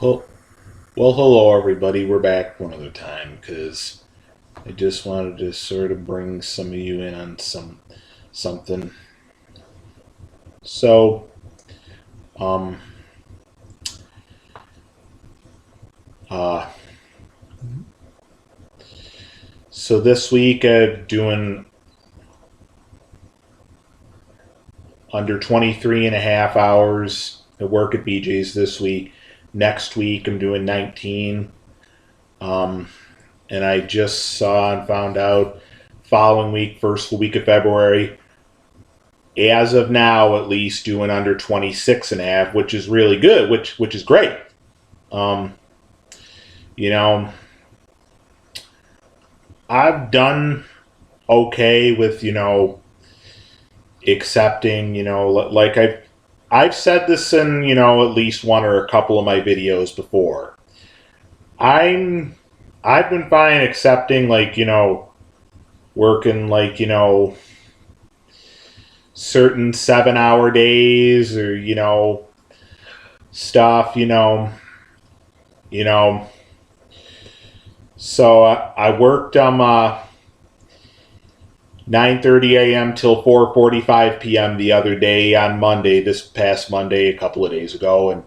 Well, hello everybody. We're back one other time because I just wanted to sort of bring some of you in on something. So, um, uh, so this week I'm doing under 23 and a half hours at work at BJ's this week. Next week I'm doing 19. Um, and I just saw and found out following week, first week of February, as of now at least doing under 26 and a half, which is really good, which is great. Um, you know, I've done okay with, accepting, like I've said this in, at least one or a couple of my videos before. I'm I've been fine accepting, like, working, like, certain 7 hour days, or, stuff, you know so I worked 9:30 a.m. till 4:45 p.m. the other day on Monday, this past Monday, a couple of days ago, and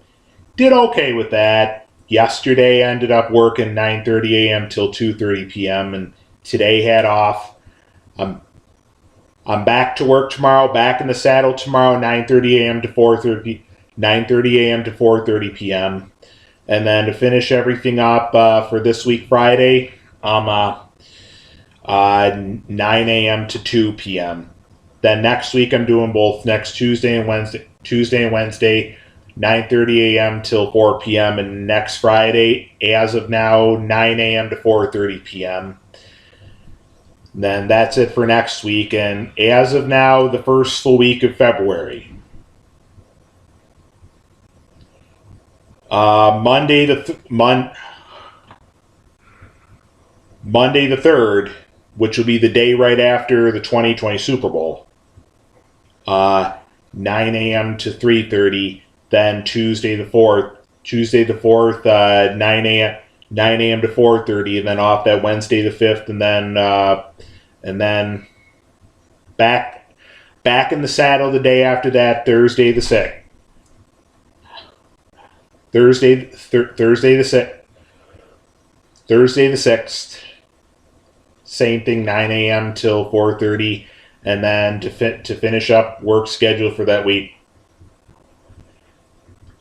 did okay with that. Yesterday I ended up working 9:30 a.m. till 2:30 p.m. and today had off. I'm I'm back to work tomorrow, back in the saddle tomorrow, 9:30 a.m. to 4:30 a.m. to 4:30 p.m. And then to finish everything up for this week, Friday, I'm 9 a.m. to 2 p.m. Then next week I'm doing both next Tuesday and Wednesday, 9:30 a.m. till 4 p.m. and next Friday, as of now, 9 a.m. to 4:30 p.m. Then that's it for next week, and as of now, the first full week of February. Monday Monday the 3rd, which will be the day right after the 2020 Super Bowl. 9 a.m. to 3:30. Then Tuesday the 4th, 9 a.m. to 4:30, and then off that Wednesday the 5th, and then back in the saddle the day after that, Thursday the 6th. Thursday the 6th. Thursday the 6th. Same thing, 9 a.m. till 4:30, and then to finish up work schedule for that week.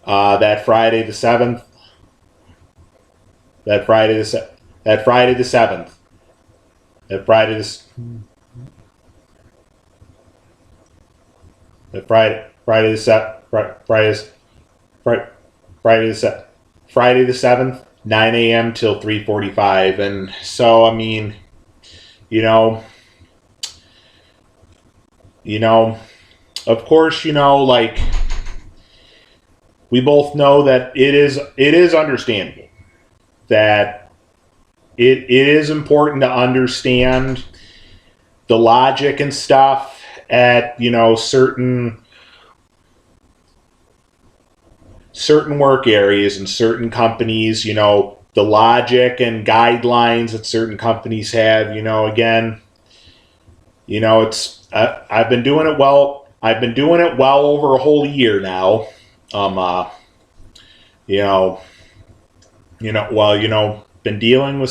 That Friday the 7th. That Friday the that Friday the 7th. That Friday the that Friday the set Friday the set Friday the 7th, 9 a.m. till 3:45. And so, I mean, you know, you know, of course, like, we both know that it is understandable that it is important to understand the logic and stuff at, certain work areas and certain companies, the logic and guidelines that certain companies have, again, it's I've been doing it well. I've been doing it well over a whole year now. Um, uh, you know, been dealing with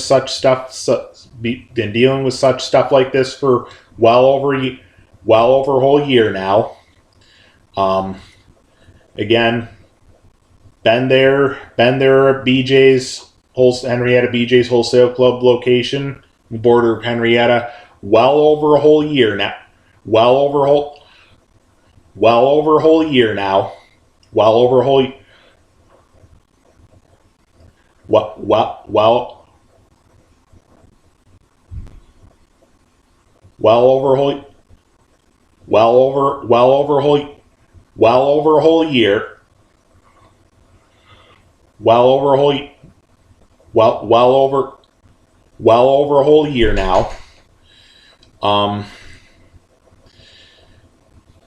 been dealing with such stuff like this for well over a whole year now. Um, Again, been there at Henrietta BJ's Wholesale Club location, the border of Henrietta, well over a whole year now. Well over a whole, well over a whole year now. Well over a whole, well, well, well, well over a whole, well over a whole year. Well over a whole, well, well over, well over a whole year now. Um,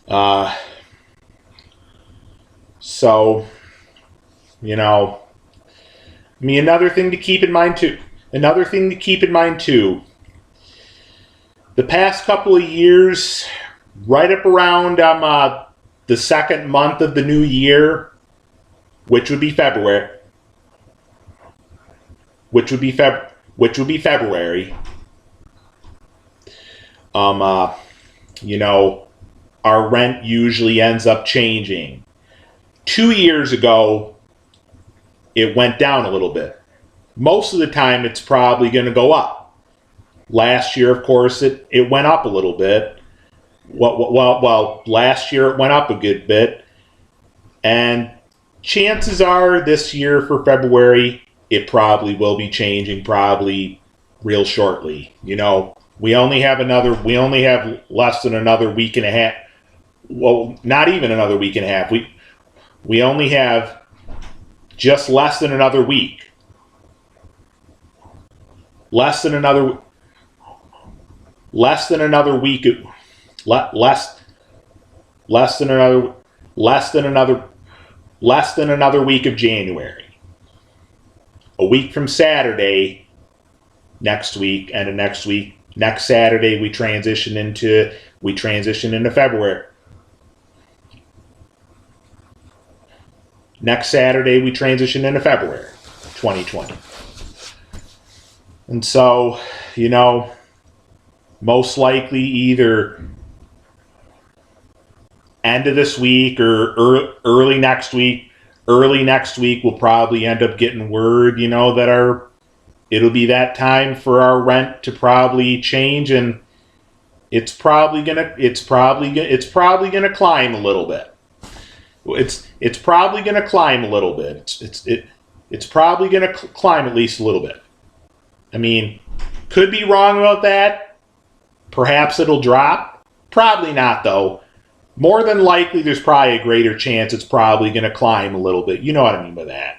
uh, so, you know, mean, another thing to keep in mind too. The past couple of years, right up around the second month of the new year, which would be February. Our rent usually ends up changing. 2 years ago, it went down a little bit. Most of the time, it's probably going to go up. Last year, of course, it went up a little bit. Well, last year it went up a good bit. And chances are this year for February, it probably will be changing probably real shortly. We only have less than another week and a half. Well, not even another week and a half. We only have just less than another week. Less than another week of January. A week from Saturday, next Saturday we transition into February. Next Saturday we transition into February 2020. And so, most likely either end of this week or early next week we'll probably end up getting word, that it'll be that time for our rent to probably change, and it's probably gonna climb a little bit. It's probably gonna climb a little bit. It's probably gonna climb at least a little bit. I mean, could be wrong about that. Perhaps it'll drop. Probably not, though. More than likely, there's probably a greater chance it's probably going to climb a little bit. You know what I mean by that.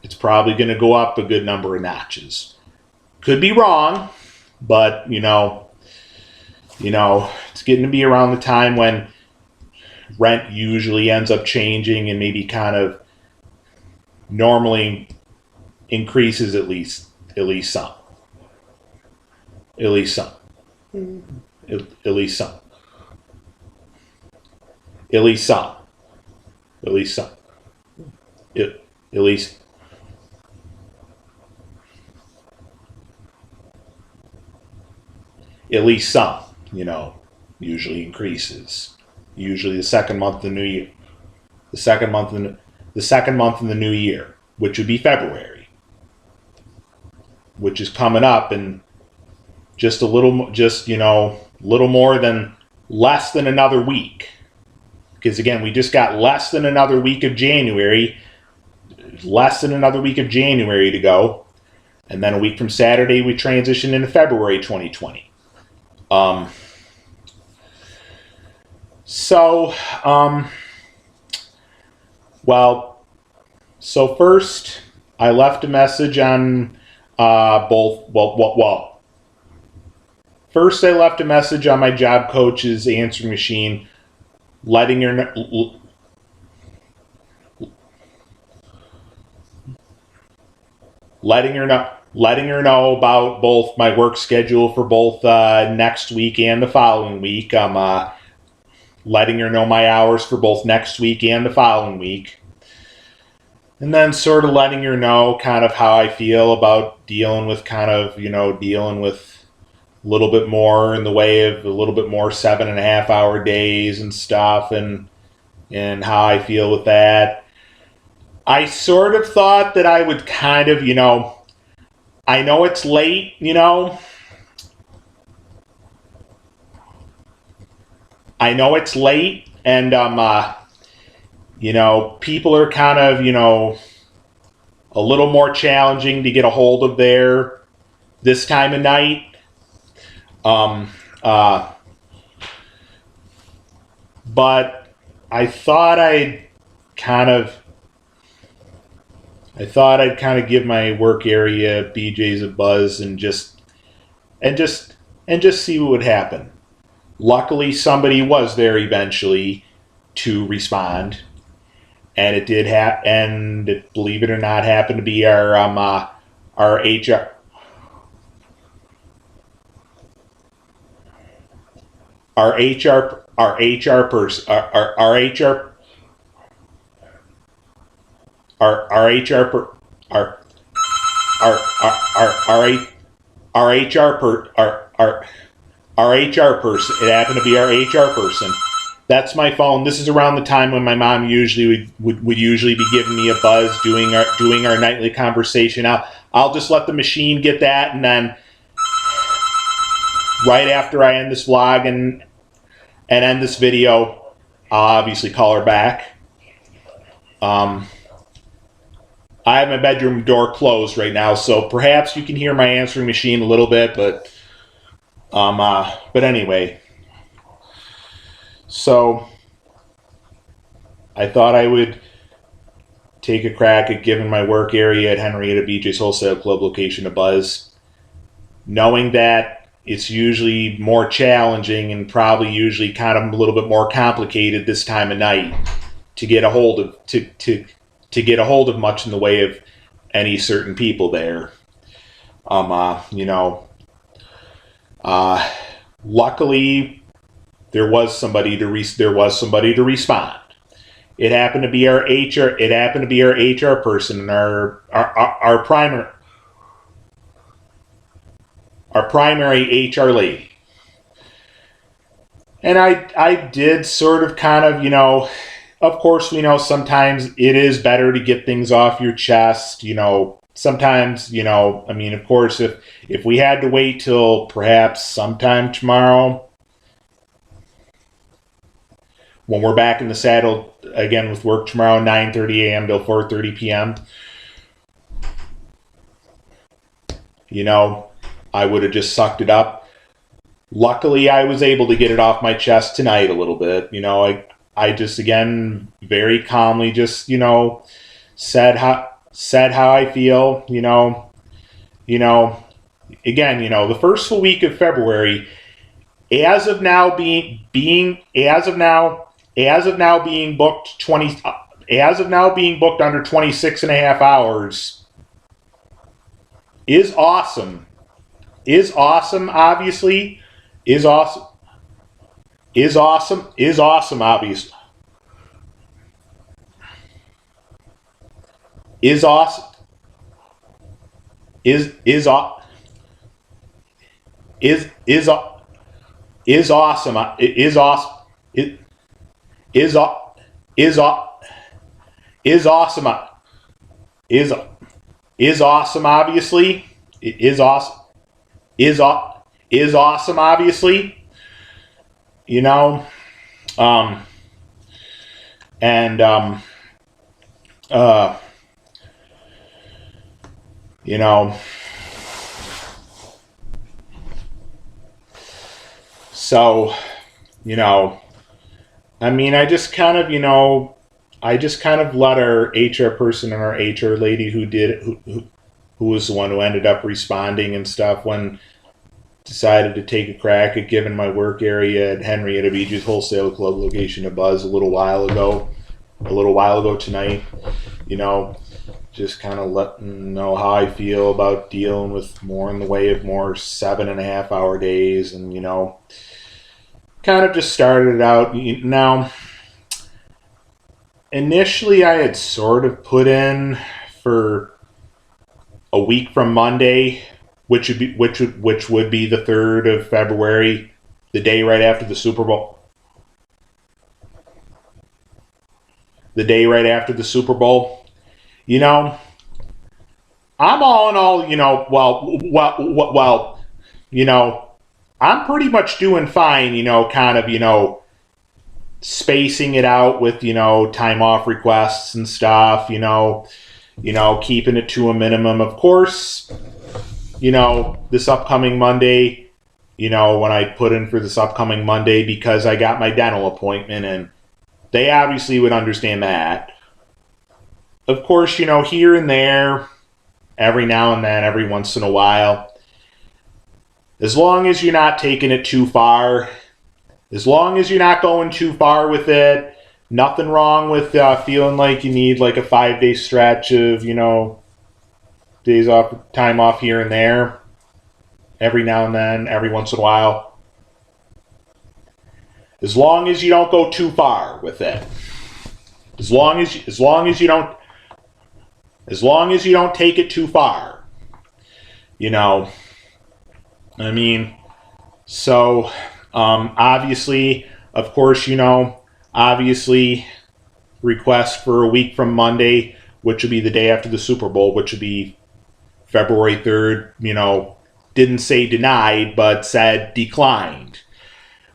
It's probably going to go up a good number of notches. Could be wrong, but, it's getting to be around the time when rent usually ends up changing and maybe kind of normally increases at least some. At least some. Usually increases. Usually the second month of the new year. The second month in the new year, which would be February, which is coming up in just little more than less than another week. Because again, we just got less than another week of January to go. And then a week from Saturday, we transition into February 2020. So first, I left a message on First, I left a message on my job coach's answering machine, letting her know about both my work schedule for both next week and the following week. I'm letting her know my hours for both next week and the following week. And then sort of letting her know kind of how I feel about dealing with a little bit more in the way of a little bit more 7.5 hour days and stuff, and how I feel with that. I sort of thought that I would kind of, I know it's late, I know it's late, and people are kind of, a little more challenging to get a hold of there this time of night. But I thought I'd kind of give my work area BJ's a buzz and just see what would happen. Luckily, somebody was there eventually to respond, and it did and it, believe it or not, happened to be our HR person our HR per, our HR per, our HR person. It happened to be our HR person. That's my phone. This is around the time when my mom usually would usually be giving me a buzz, doing our nightly conversation. I'll just let the machine get that, and then right after I end this vlog and end this video, I'll obviously call her back. I have my bedroom door closed right now, so perhaps you can hear my answering machine a little bit, but anyway. So I thought I would take a crack at giving my work area at Henrietta BJ's Wholesale Club location a buzz, knowing that it's usually more challenging and probably usually kind of a little bit more complicated this time of night to get a hold of to get a hold of much in the way of any certain people there. Luckily there was somebody to respond. It happened to be our HR person and our primary HR lady. And I did sort of kind of, of course, we know sometimes it is better to get things off your chest, sometimes, of course, if we had to wait till perhaps sometime tomorrow, when we're back in the saddle again with work tomorrow, 9:30 a.m. till 4:30 p.m., I would have just sucked it up. Luckily, I was able to get it off my chest tonight a little bit. I just, again, very calmly just, said how I feel, again, the first full week of February, as of now being booked under 26 and a half hours is awesome. Obviously. Is awesome, obviously. Is awesome. Is awesome. Is awesome. Is awesome. Is awesome, obviously. Is awesome. Is awesome, obviously. So, I just kind of let our HR person and our HR lady who was the one who ended up responding and stuff when decided to take a crack at giving my work area at Henrietta BJ's Wholesale Club location a buzz a little while ago tonight. Just kind of letting them know how I feel about dealing with more in the way of more 7.5 hour days, and kind of just started it out. Now, initially I had sort of put in for a week from Monday, which would be the 3rd of February, the day right after the Super Bowl. The day right after the Super Bowl. I'm all in all, I'm pretty much doing fine, kind of, spacing it out with, time off requests and stuff, keeping it to a minimum. Of course, this upcoming Monday, when I put in for this upcoming Monday, because I got my dental appointment, and they obviously would understand that. Of course, here and there, every now and then, every once in a while, as long as you're not taking it too far, as long as you're not going too far with it, nothing wrong with feeling like you need like a 5-day stretch of, days off, time off here and there, every now and then, every once in a while. As long as you don't go too far with it. As long as you don't take it too far. So obviously, of course, obviously request for a week from Monday, which would be the day after the Super Bowl, which would be February 3rd, didn't say denied, but said declined.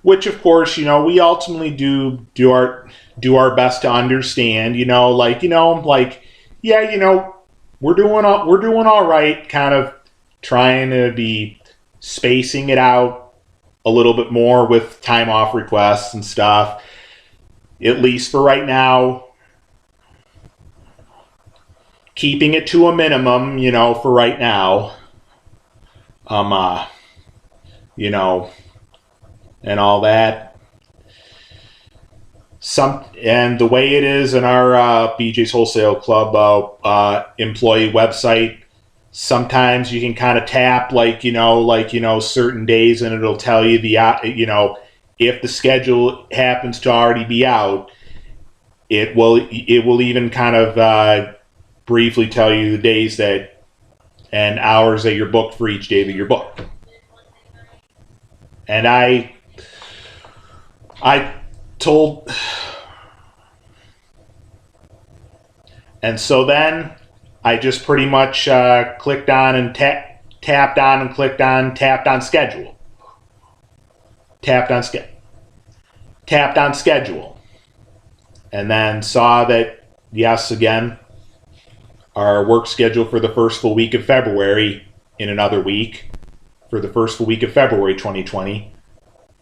Which, of course, we ultimately do our best to understand. We're doing all right. Kind of trying to be spacing it out a little bit more with time off requests and stuff. At least for right now, keeping it to a minimum. For right now. And all that. And the way it is in our BJ's Wholesale Club employee website, sometimes you can kind of tap certain days, and it'll tell you if the schedule happens to already be out, it will even kind of briefly tell you the days and hours that you're booked for each day that you're booked. And I told, and so then I just pretty much clicked on and tapped on schedule. Tapped on schedule. And then saw that, yes, again, our work schedule for the first full week of February in another week, for the first full week of February 2020,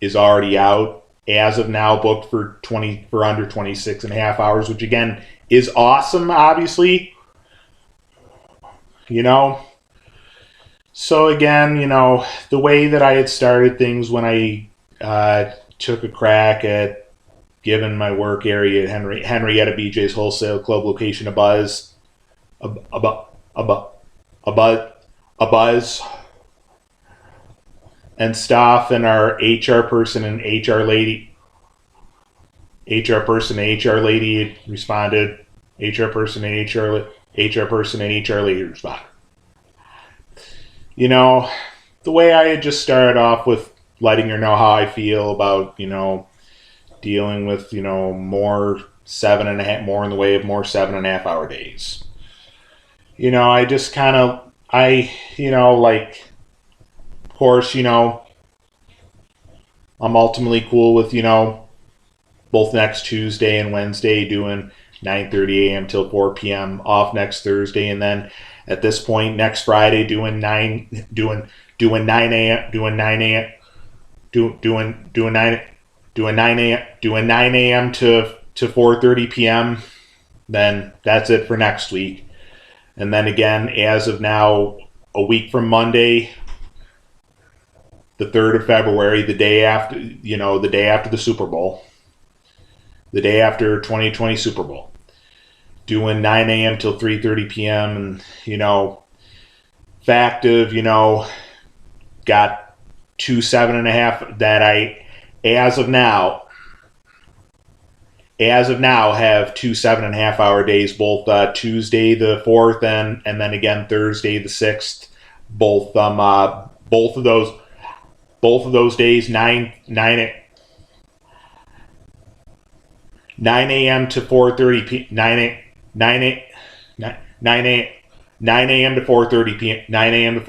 is already out. As of now, booked for under 26 and a half hours, which again is awesome, obviously. So again, the way that I had started things when I took a crack at giving my work area at Henrietta BJ's Wholesale Club location a buzz, and stuff, and our HR person and HR lady responded. HR person and HR lady responded. The way I had just started off with letting her know how I feel about, dealing with, more 7.5, more in the way of more 7.5 hour days. I just kind of, of course, I'm ultimately cool with, both next Tuesday and Wednesday doing 9:30 a.m. till 4 p.m. off next Thursday, and then at this point next Friday doing 9 a.m. to 4:30 p.m. Then that's it for next week. And then again, as of now, a week from Monday, the 3rd of February, the day after the Super Bowl, the day after 2020 Super Bowl, doing 9 a.m. till 3:30 p.m. and, fact of, got 2 7.5 that I, as of now, have 2 7.5 hour days, both Tuesday the 4th and then again Thursday the 6th, both of those days 9 a.m. to 4:30 p. 9 a.m. to 4:30 p.m. 9 a.m. to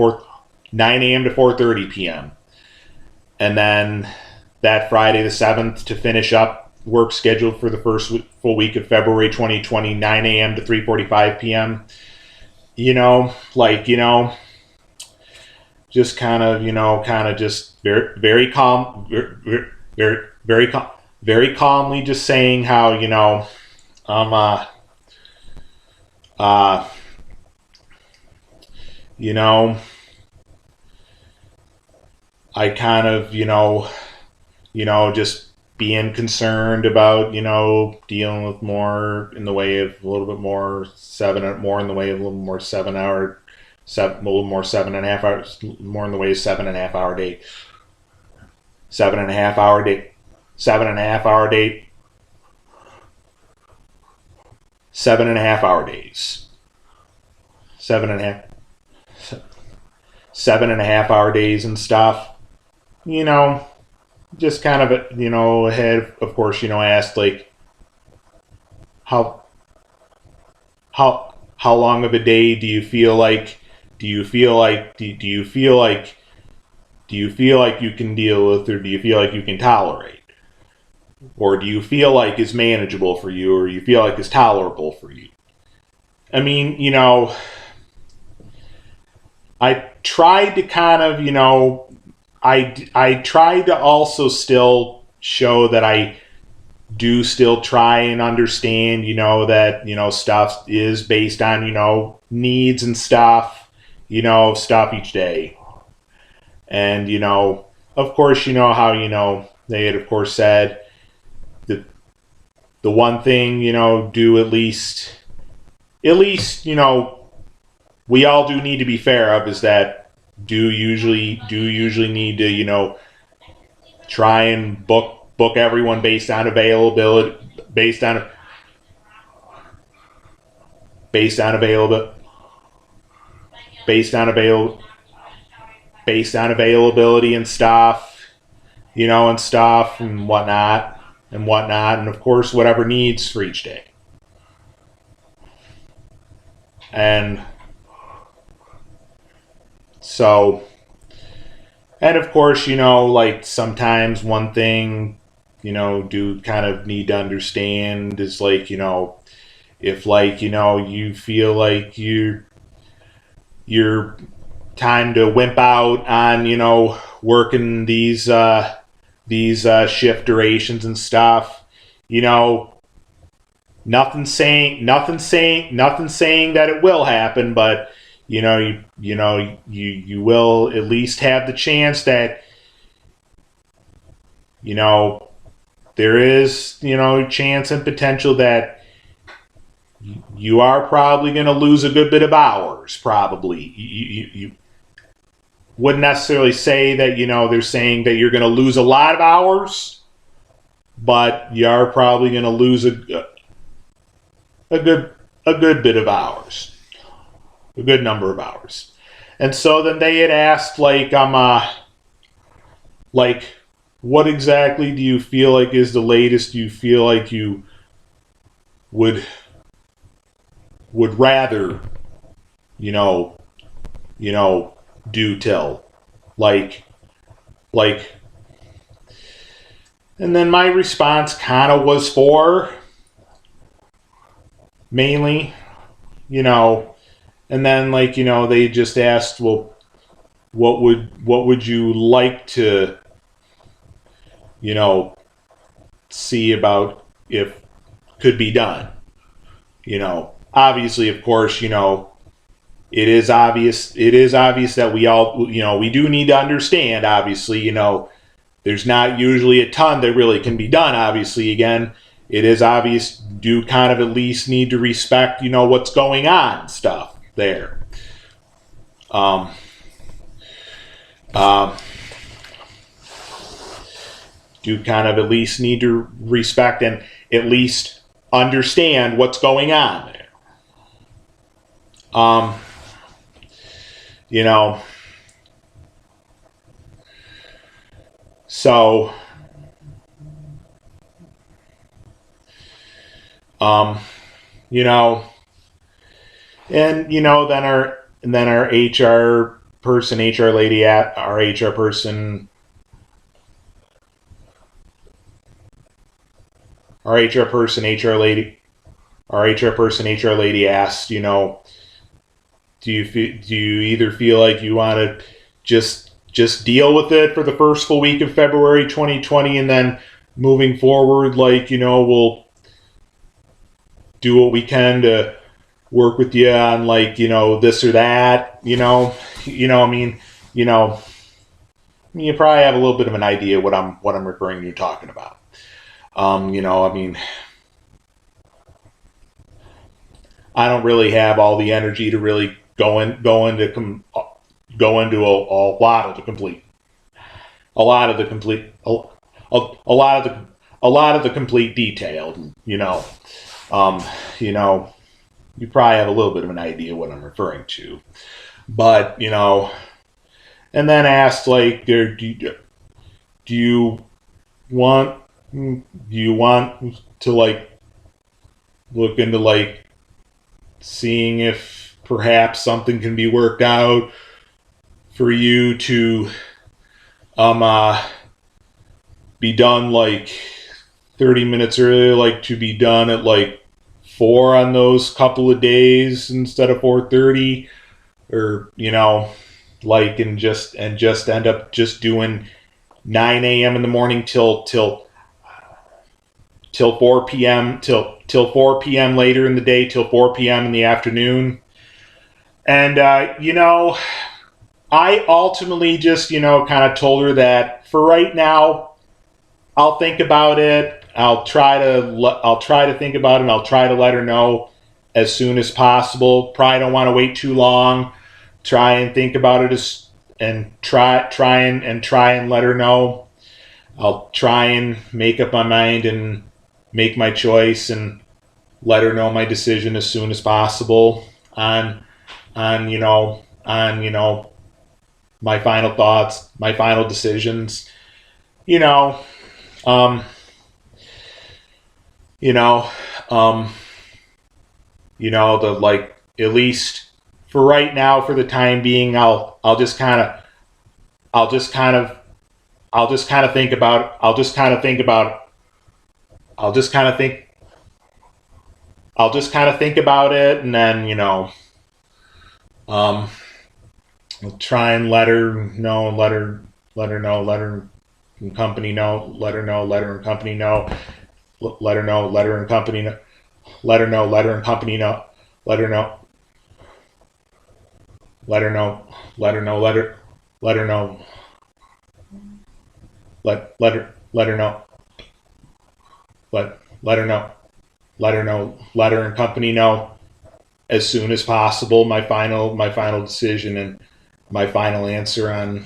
4:30 p.m. And then that Friday the 7th to finish up work scheduled for the first full week of February 2020, 9 a.m. to 3:45 p.m. Just kind of just very calm, very calmly just saying how, I kind of, just being concerned about, dealing with more in the way of a little bit more more in the way of a little more 7 hour, a little more 7.5 hours, more in the way of 7.5 hour day, 7.5 hour day, 7.5 hour day, 7.5 hour days, 7.5 hour days and stuff. Just kind of, ahead, of course, asked like how long of a day do you feel like do you feel like you can deal with, or do you feel like you can tolerate, or do you feel like is manageable for you, or you feel like is tolerable for you? I mean, I tried to kind of, I tried to also still show that I do still try and understand, that, stuff is based on, needs and stuff, stuff each day. And, of course, how, they had, of course, said that the one thing, do at least, we all do need to be fair of is that do usually need to, try and book everyone based on availability, based on availability, and stuff, and whatnot, and of course whatever needs for each day. And so, and of course, like sometimes one thing, do kind of need to understand is like, if like, you feel like you're time to wimp out on, working these shift durations and stuff, nothing saying that it will happen, but you will at least have the chance that there is chance and potential that you are probably going to lose a good bit of hours. Probably you wouldn't necessarily say that they're saying that you're going to lose a lot of hours, but you are probably going to lose a good bit of hours, a good number of hours. And so then they had asked like what exactly do you feel like is the latest you feel like you would rather do till like and then my response kind of was 4 mainly, and then like they just asked, well, what would you like to see about if could be done. Obviously, of course, it is obvious that we all, we do need to understand, obviously, there's not usually a ton that really can be done. Obviously, again, it is obvious, do kind of at least need to respect, what's going on stuff there. Do kind of at least need to respect and at least understand what's going on there. So, and then our HR person, HR lady at our HR person, our HR person, HR lady asked, do you either feel like you want to just deal with it for the first full week of February 2020, and then moving forward, like, we'll do what we can to work with you on, like, this or that, you probably have a little bit of an idea what I'm referring to talking about. You know, I mean, I don't really have all the energy to really go into a lot of the complete a lot of the complete detail. Um, you know, you probably have a little bit of an idea what I'm referring to, but and then asked like, do you want to like look into like seeing if perhaps something can be worked out for you to be done like 30 minutes earlier, like to be done at like 4 on those couple of days instead of 4:30, or like and just end up just doing 9 a.m. in the morning till 4 p.m. till 4 p.m. later in the day till 4 p.m. in the afternoon. And I ultimately just kind of told her that for right now I'll think about it. I'll try to think about it, and I'll try to let her know as soon as possible. Probably don't want to wait too long. Try and think about it and try and let her know. I'll try and make up my mind and make my choice and let her know my decision as soon as possible on my final thoughts, my final decisions. You know, um, you know, um, the like at least for right now, for the time being, I'll just kind of think about I'll just kind of think about I'll just kind of think I'll just kind of think about it, and then um, I'll try and let her know, let her know, let her and company know, let her know, let her and company know, let her know, let her and company know, let her know, let her and company know, let her know, let her know, let her know, let her know, let her know, let her know, let her know, let her and company know as soon as possible my final decision and my final answer on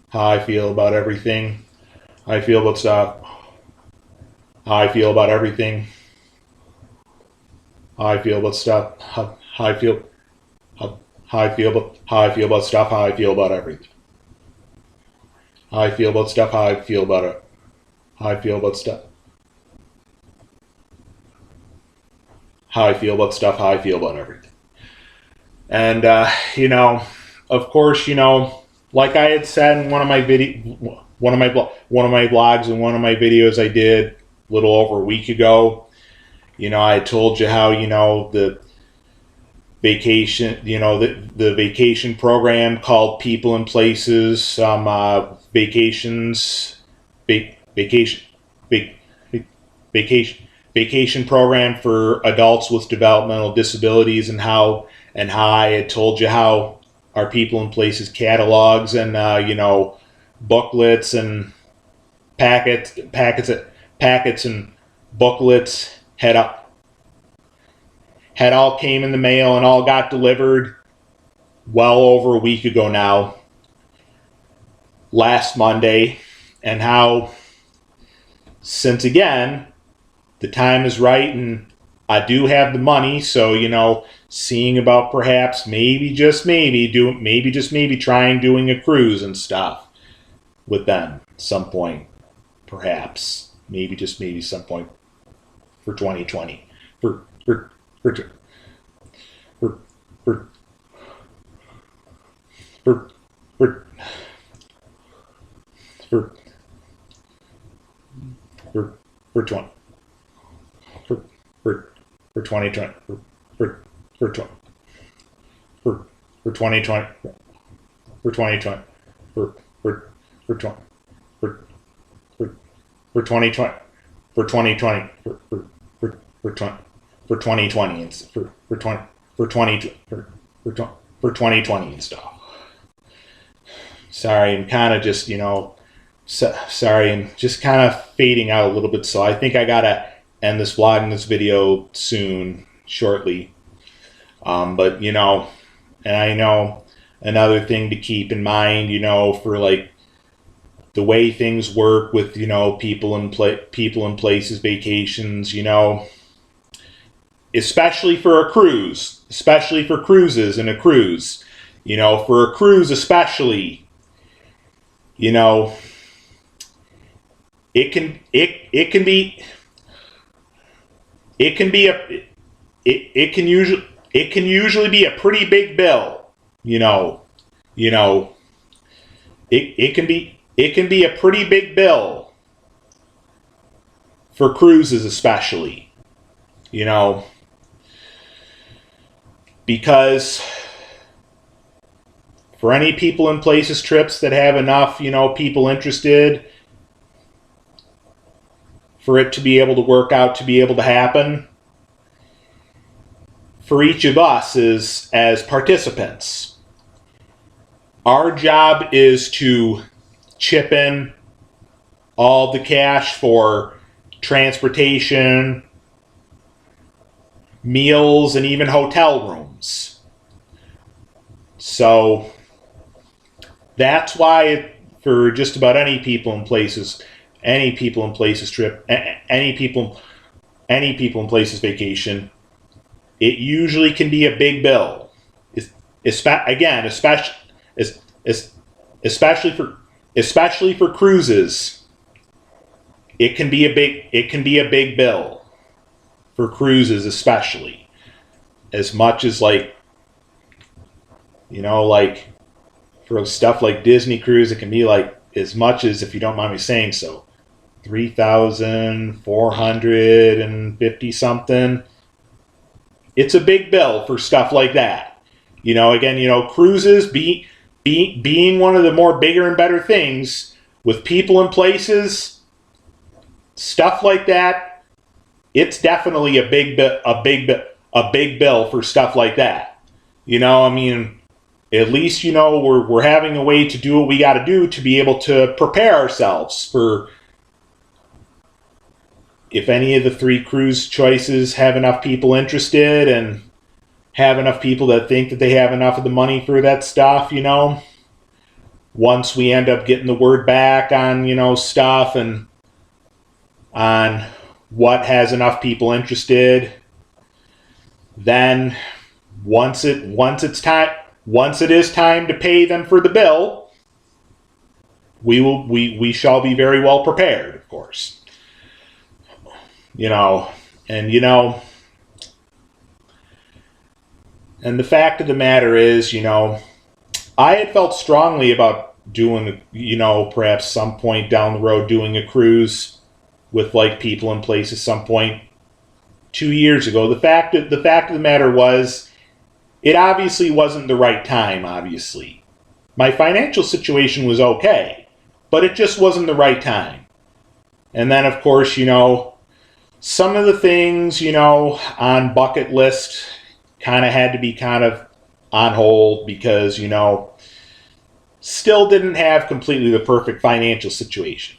how I feel about everything. How I feel about stuff. How I feel about everything. How I feel about stuff. How I feel. How I feel about stuff. How I feel about everything. How I feel about stuff. How I feel about it. How I feel about stuff. How I feel about stuff. How I feel about everything. And of course, like I had said in one of my blogs and one of my videos I did a little over a week ago. I told you how the vacation, the vacation program called People and Places, vacations, vacation, vacation, vacation program for adults with developmental disabilities, and how I had told you how our People and Places catalogs and booklets and packets and booklets had all came in the mail and all got delivered well over a week ago now, last Monday, and how since again the time is right and I do have the money, so seeing about perhaps maybe trying doing a cruise and stuff with them some point, perhaps maybe some point for 2020 for for for for for for for for for 20 for 2020 for 2020 for 2020 for 20 for 2020 for 2020 for 2020 and for 2020 and stuff. Sorry, I'm kind of just sorry, I'm just kind of fading out a little bit, so I think I gotta end this vlog and this video shortly. But, you know, and I know another thing to keep in mind, you know, for like the way things work with, you know, people and places, vacations, you know, especially for a cruise, especially for cruises and a cruise, you know, for a cruise especially, you know, it can usually be a pretty big bill, you know, it can be a pretty big bill for cruises especially, you know, because for any people and places trips that have enough, you know, people interested for it to be able to work out, to be able to happen, for each of us as participants, our job is to chip in all the cash for transportation, meals, and even hotel rooms. So that's why for just about any people and places trip, any people and places vacation, it usually can be a big bill. Especially for cruises, it can be a big bill for cruises, especially as much as like, you know, like for stuff like Disney cruise, it can be like as much as, if you don't mind me saying so, 3,450 something. It's a big bill for stuff like that. You know, again, you know, cruises being one of the more bigger and better things with people and places, stuff like that. It's definitely a big bill for stuff like that. You know, I mean, at least, you know, we're having a way to do what we got to do to be able to prepare ourselves for if any of the three cruise choices have enough people interested and have enough people that think that they have enough of the money for that stuff, you know. Once we end up getting the word back on, you know, stuff and on what has enough people interested, then once it is time to pay them for the bill, we shall be very well prepared, of course. You know, and you know, and the fact of the matter is, you know, I had felt strongly about doing, you know, perhaps some point down the road doing a cruise with like people and places some point 2 years ago. The fact of the matter was, it obviously wasn't the right time, obviously. My financial situation was okay, but it just wasn't the right time. And then, of course, you know, some of the things, you know, on bucket list kind of had to be kind of on hold because, you know, still didn't have completely the perfect financial situation.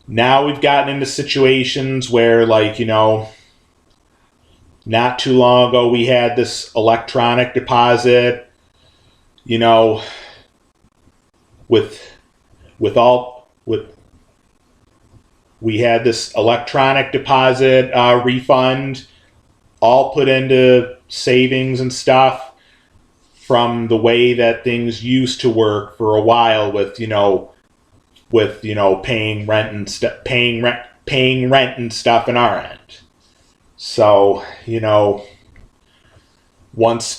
Now we've gotten into situations where, like, you know, not too long ago we had this electronic deposit, you know, we had this electronic deposit refund all put into savings and stuff from the way that things used to work for a while with paying rent and stuff in our end. So, you know, once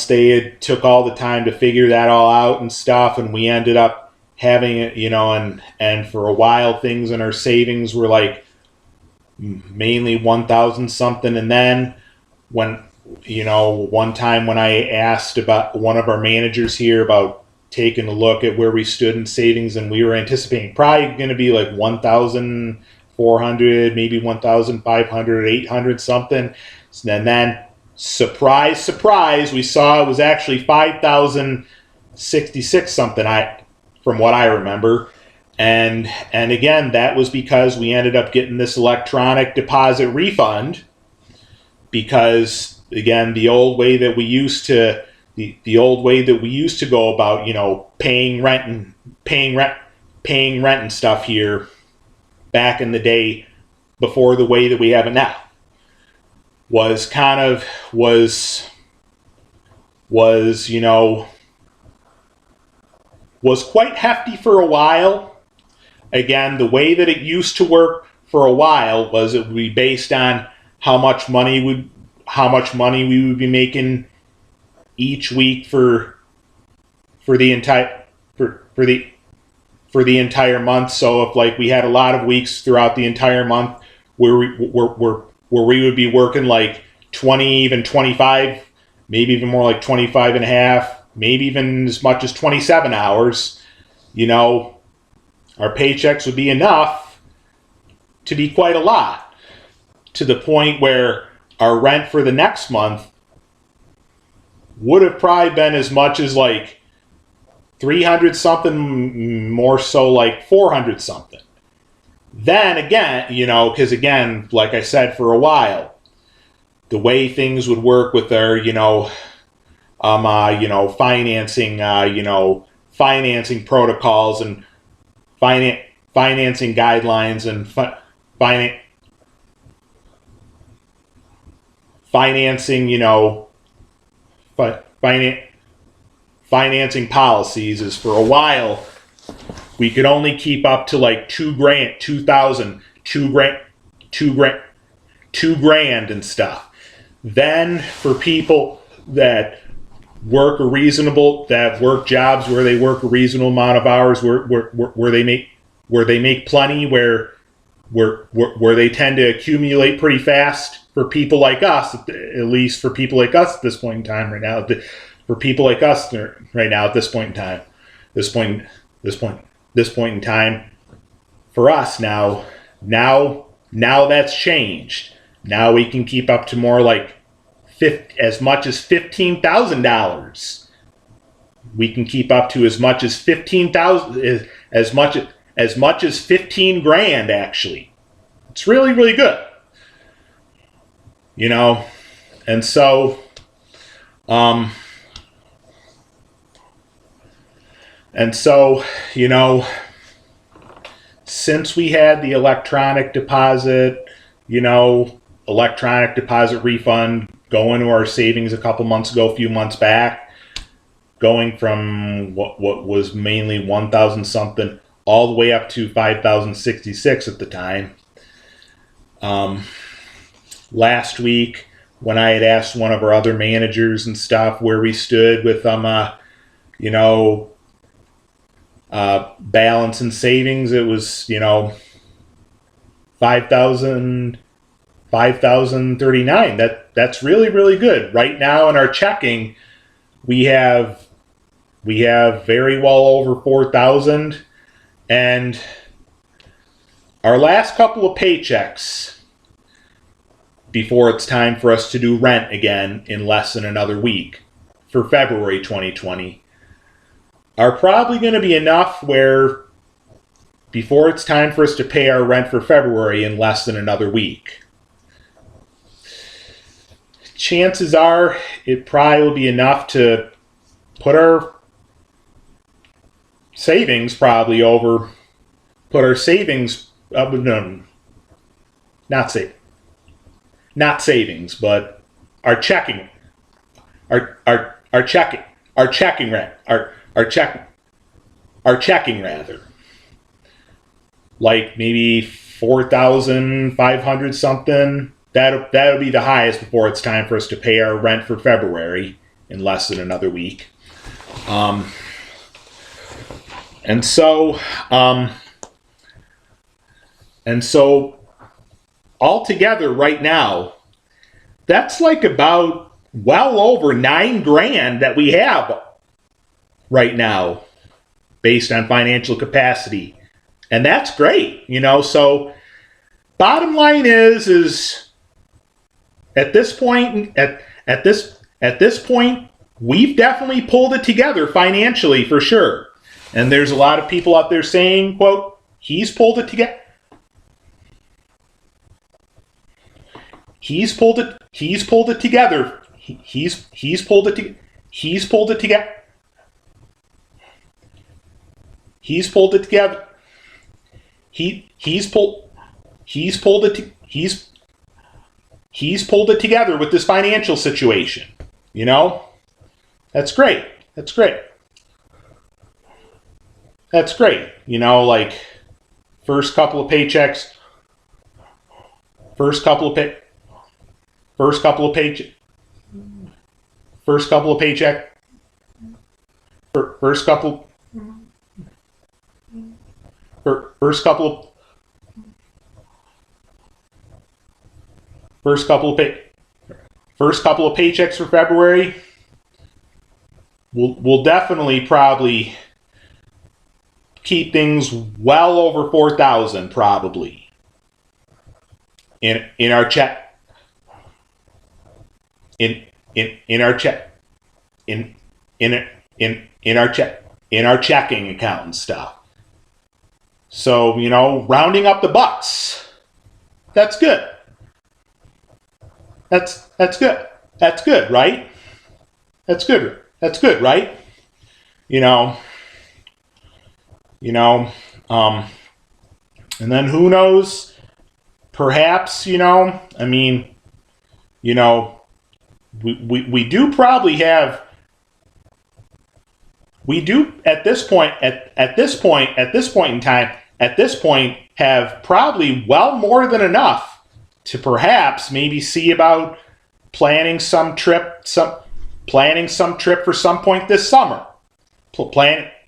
they had took all the time to figure that all out and stuff, and we ended up having it, you know, and for a while things in our savings were like mainly 1,000 something. And then when, you know, one time when I asked about one of our managers here about taking a look at where we stood in savings, and we were anticipating probably going to be like 1,400, maybe 1,500, 800 something. And then surprise, we saw it was actually 5,066 something, from what I remember. And again, that was because we ended up getting this electronic deposit refund, because again, the old way that we used to go about, paying rent and stuff here back in the day, before the way that we have it now, was quite hefty for a while. Again, the way that it used to work for a while was it would be based on how much money we would be making each week for the entire month. So if like we had a lot of weeks throughout the entire month where we would be working like 20, even 25, maybe even more like 25 and a half, maybe even as much as 27 hours, our paychecks would be enough to be quite a lot, to the point where our rent for the next month would have probably been as much as like 300 something, more so like 400 something. Then again, because again, like I said, for a while, the way things would work with our, financing protocols and financing guidelines and financing policies, is for a while we could only keep up to like $2,000 and stuff. Then for people that work jobs where they work a reasonable amount of hours, where they make plenty, where they tend to accumulate pretty fast, for people like us, at least for people like us at this point in time right now, for people like us right now at this point in time, this point in time, for us now that's changed. Now we can keep up to more like as much as $15,000. We can keep up to as much as 15,000, as much as 15 grand actually. It's really, really good. And so since we had the electronic deposit refund going to our savings a few months back, going from what was mainly 1,000 something all the way up to 5,066 at the time. Last week, when I had asked one of our other managers and stuff where we stood with balance and savings, it was 5,039. That's really, really good. Right now in our checking, we have very well over 4,000, and our last couple of paychecks before it's time for us to do rent again in less than another week for February 2020 are probably going to be enough where before it's time for us to pay our rent for February in less than another week, chances are it probably will be enough to put our savings but our checking rather, like maybe 4,500 something. That'll be the highest before it's time for us to pay our rent for February in less than another week. And so altogether right now, that's like about well over 9 grand that we have right now based on financial capacity. And that's great, so bottom line is at this point, at this point, we've definitely pulled it together financially for sure. And there's a lot of people out there saying, quote, he's pulled it together. He's pulled it together. He's pulled it together. He's pulled it together. He's pulled it together. He's pulled it together with this financial situation. You know? That's great. That's great. That's great. You know, like first couple of paychecks, first couple of paycheck, first couple of paycheck, first couple of paychecks for February will definitely probably keep things well over 4,000 probably in our check in our checking account and stuff. So, you know, rounding up the bucks. That's good. That's good. That's good, right? That's good. That's good, right? And then who knows? Perhaps, we do probably have. We do at this point in time have probably well more than enough to perhaps maybe see about planning some trip for some point this summer.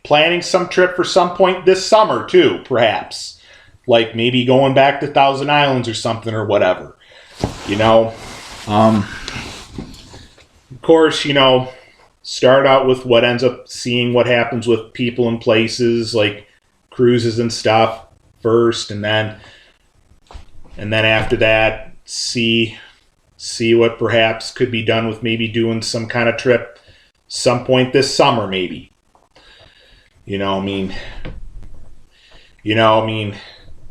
Planning some trip for some point this summer too, perhaps. Like maybe going back to Thousand Islands or something or whatever. Of course, start out with what ends up seeing what happens with people and places like cruises and stuff first, and then after that see what perhaps could be done with maybe doing some kind of trip some point this summer maybe. And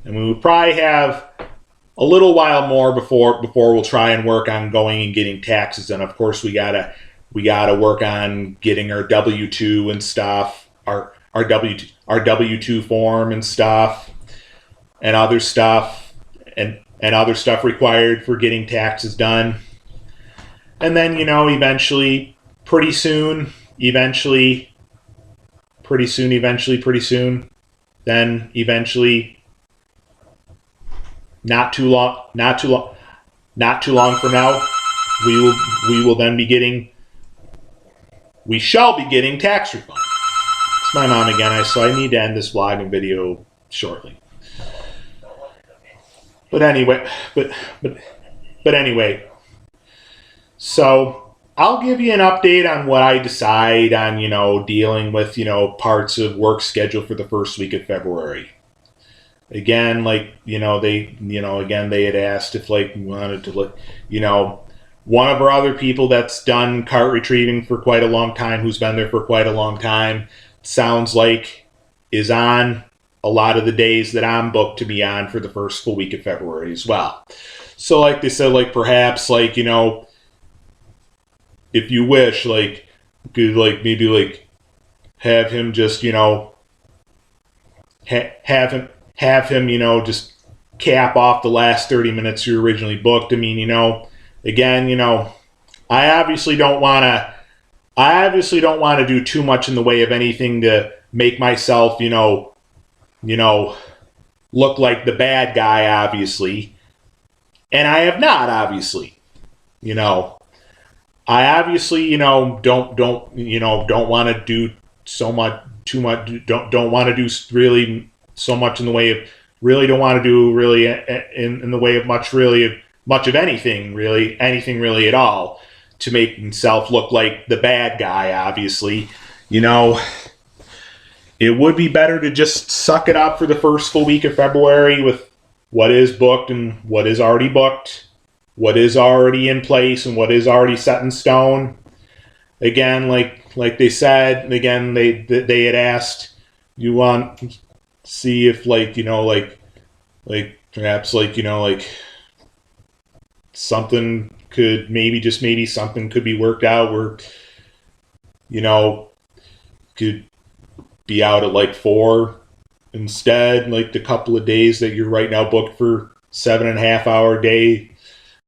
we probably have a little while more before we'll try and work on going and getting taxes done. Of course, we gotta work on getting our W-2 and stuff, our W-2 form and stuff, and other stuff, and other stuff required for getting taxes done. And then, pretty soon, not too long from now, we shall be getting tax refund. It's my mom again, so I need to end this vlog and video shortly. But anyway, so I'll give you an update on what I decide on, dealing with, parts of work schedule for the first week of February. Again, they had asked if we wanted to, one of our other people that's done cart retrieving for quite a long time, who's been there for quite a long time, sounds like is on a lot of the days that I'm booked to be on for the first full week of February as well. So like they said, perhaps if you wish, could maybe have him just, have him, just cap off the last 30 minutes you originally booked. Again, I obviously don't want to do too much in the way of anything to make myself, look like the bad guy, obviously. And I have not, obviously. I obviously, don't want to do so much, don't want to do really so much in the way of, really don't want to do really in the way of much of anything really at all to make himself look like the bad guy, obviously. It would be better to just suck it up for the first full week of February with what is booked and what is already booked, what is already in place and what is already set in stone. Again, like they said, again, they had asked you want to see if like perhaps something could maybe something could be worked out where could be out at like 4 instead, like the couple of days that you're right now booked for 7.5 hour day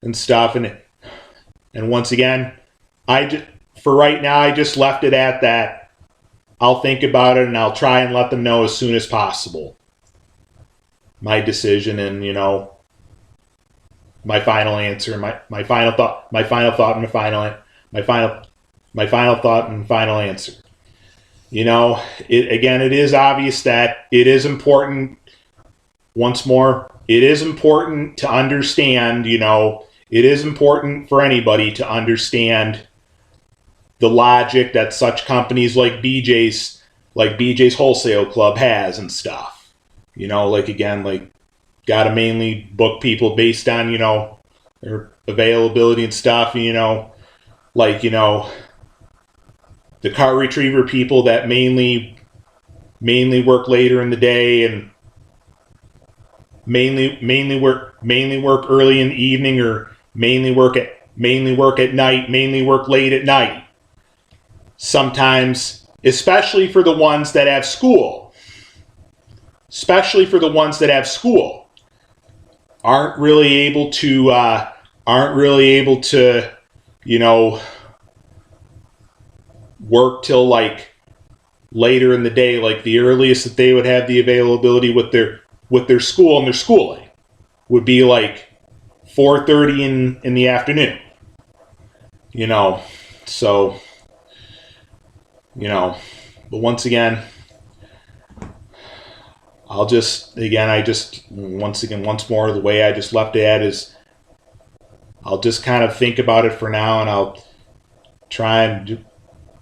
and stuff. And once again, for right now, I just left it at that. I'll think about it and I'll try and let them know as soon as possible my decision and my final answer, my final thought, my final thought, and my final thought and final answer. It is obvious that it is important. Once more, it is important to understand. It is important for anybody to understand the logic that such companies like BJ's Wholesale Club has and stuff. Gotta mainly book people based on their availability and stuff. The car retriever people that mainly work later in the day and mainly work early in the evening, or mainly work at night, mainly work late at night. Sometimes, especially for the ones that have school, aren't really able to work till like later in the day. Like the earliest that they would have the availability with their school and their schooling would be like 4:30 in the afternoon. So but once again, once more, the way I just left it at is I'll just kind of think about it for now, and I'll try and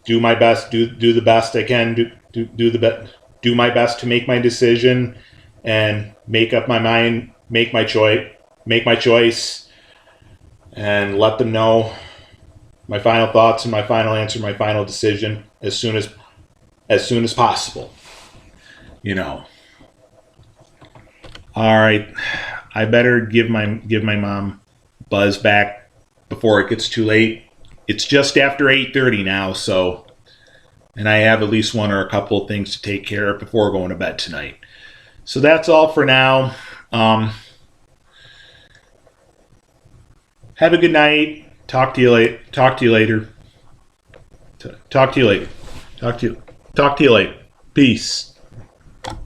do my best, do the best I can, do my best to make my decision and make up my mind, make my choice, and let them know my final thoughts and my final answer, my final decision as soon as possible. All right, I better give my mom a buzz back before it gets too late. It's just after 8:30 now, and I have at least one or a couple of things to take care of before going to bed tonight. So that's all for now. Have a good night. Talk to you later. Talk to you later. Peace.